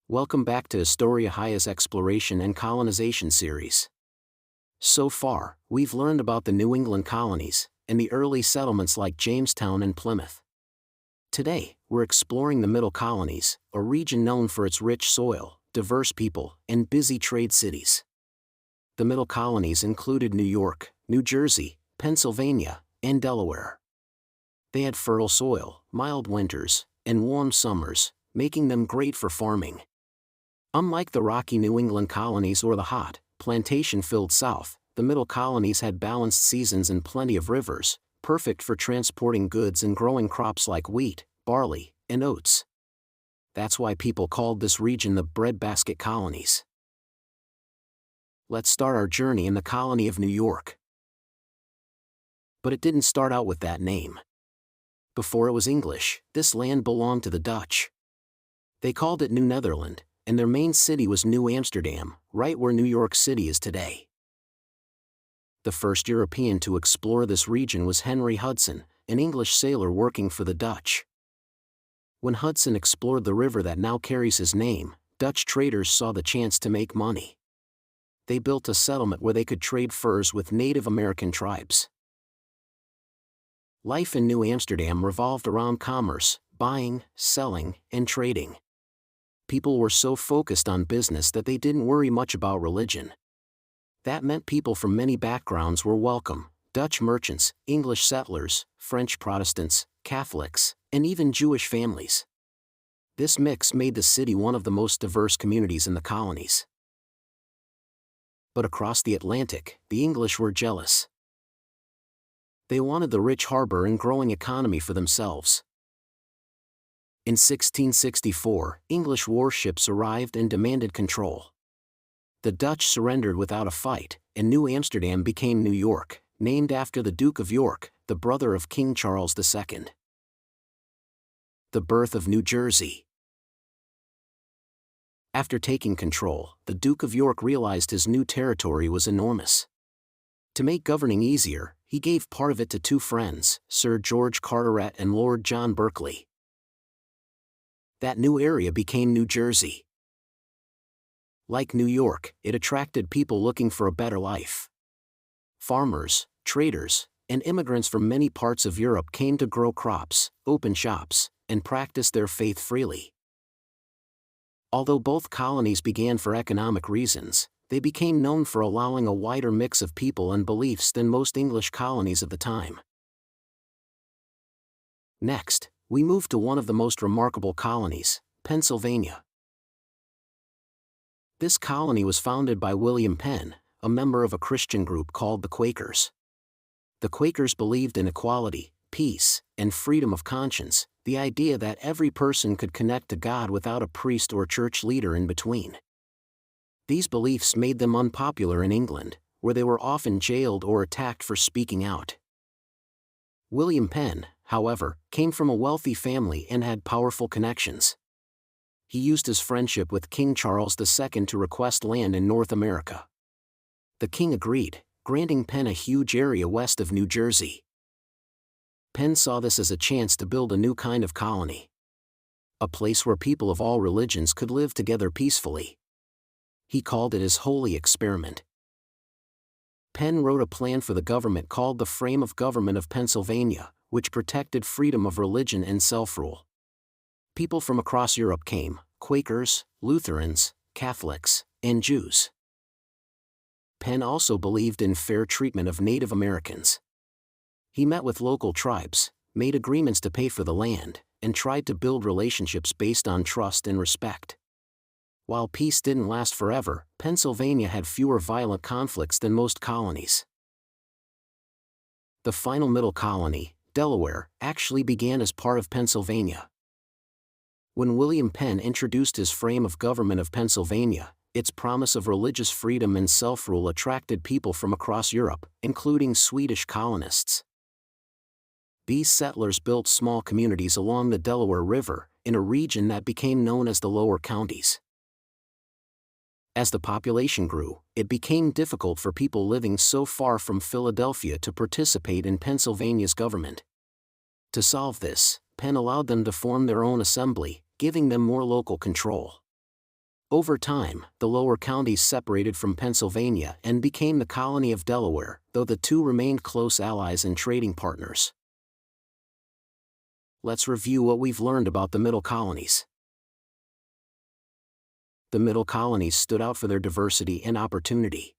Welcome back to Astoria High's Exploration and Colonization series. So far, we've learned about the New England colonies and the early settlements like Jamestown and Plymouth. Today, we're exploring the Middle Colonies, a region known for its rich soil, diverse people, and busy trade cities. The Middle Colonies included New York, New Jersey, Pennsylvania, and Delaware. They had fertile soil, mild winters, and warm summers, making them great for farming. Unlike the rocky New England colonies or the hot, plantation-filled South, the Middle Colonies had balanced seasons and plenty of rivers, perfect for transporting goods and growing crops like wheat, barley, and oats. That's why people called this region the breadbasket colonies. Let's start our journey in the colony of New York. But it didn't start out with that name. Before it was English, this land belonged to the Dutch. They called it New Netherland, and their main city was New Amsterdam, right where New York City is today. The first European to explore this region was Henry Hudson, an English sailor working for the Dutch. When Hudson explored the river that now carries his name, Dutch traders saw the chance to make money. They built a settlement where they could trade furs with Native American tribes. Life in New Amsterdam revolved around commerce, buying, selling, and trading. People were so focused on business that they didn't worry much about religion. That meant people from many backgrounds were welcome: Dutch merchants, English settlers, French Protestants, Catholics, and even Jewish families. This mix made the city one of the most diverse communities in the colonies. But across the Atlantic, the English were jealous. They wanted the rich harbor and growing economy for themselves. In 1664, English warships arrived and demanded control. The Dutch surrendered without a fight, and New Amsterdam became New York, named after the Duke of York, the brother of King Charles II. The birth of New Jersey. After taking control, the Duke of York realized his new territory was enormous. To make governing easier, he gave part of it to two friends, Sir George Carteret and Lord John Berkeley. That new area became New Jersey. Like New York, it attracted people looking for a better life. Farmers, traders, and immigrants from many parts of Europe came to grow crops, open shops, and practice their faith freely. Although both colonies began for economic reasons, they became known for allowing a wider mix of people and beliefs than most English colonies of the time. Next, we move to one of the most remarkable colonies, Pennsylvania. This colony was founded by William Penn, a member of a Christian group called the Quakers. The Quakers believed in equality, peace, and freedom of conscience, the idea that every person could connect to God without a priest or church leader in between. These beliefs made them unpopular in England, where they were often jailed or attacked for speaking out. William Penn, however, came from a wealthy family and had powerful connections. He used his friendship with King Charles II to request land in North America. The king agreed, granting Penn a huge area west of New Jersey. Penn saw this as a chance to build a new kind of colony. A place where people of all religions could live together peacefully. He called it his holy experiment. Penn wrote a plan for the government called the Frame of Government of Pennsylvania, which protected freedom of religion and self-rule. People from across Europe came: Quakers, Lutherans, Catholics, and Jews. Penn also believed in fair treatment of Native Americans. He met with local tribes, made agreements to pay for the land, and tried to build relationships based on trust and respect. While peace didn't last forever, Pennsylvania had fewer violent conflicts than most colonies. The final Middle Colony, Delaware, actually began as part of Pennsylvania. When William Penn introduced his Frame of Government of Pennsylvania, its promise of religious freedom and self-rule attracted people from across Europe, including Swedish colonists. These settlers built small communities along the Delaware River, in a region that became known as the Lower Counties. As the population grew, it became difficult for people living so far from Philadelphia to participate in Pennsylvania's government. To solve this, Penn allowed them to form their own assembly, giving them more local control. Over time, the lower counties separated from Pennsylvania and became the colony of Delaware, though the two remained close allies and trading partners. Let's review what we've learned about the Middle Colonies. The Middle Colonies stood out for their diversity and opportunity.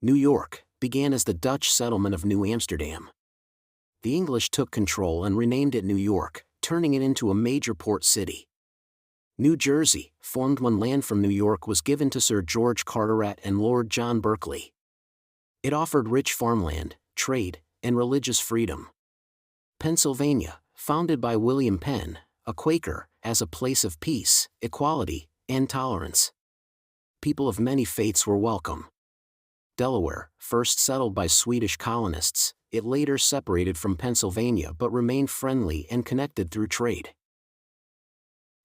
New York began as the Dutch settlement of New Amsterdam. The English took control and renamed it New York, turning it into a major port city. New Jersey, formed when land from New York was given to Sir George Carteret and Lord John Berkeley. It offered rich farmland, trade, and religious freedom. Pennsylvania, founded by William Penn, a Quaker, as a place of peace, equality, and tolerance. People of many faiths were welcome. Delaware, first settled by Swedish colonists, it later separated from Pennsylvania but remained friendly and connected through trade.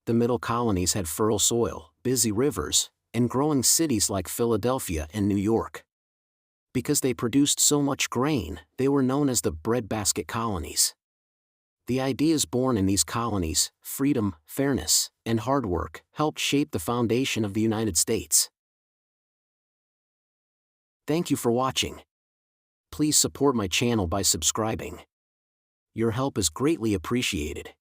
The Middle Colonies had fertile soil, busy rivers, and growing cities like Philadelphia and New York. Because they produced so much grain, they were known as the breadbasket colonies. The ideas born in these colonies, freedom, fairness, and hard work, helped shape the foundation of the United States. Thank you for watching. Please support my channel by subscribing. Your help is greatly appreciated.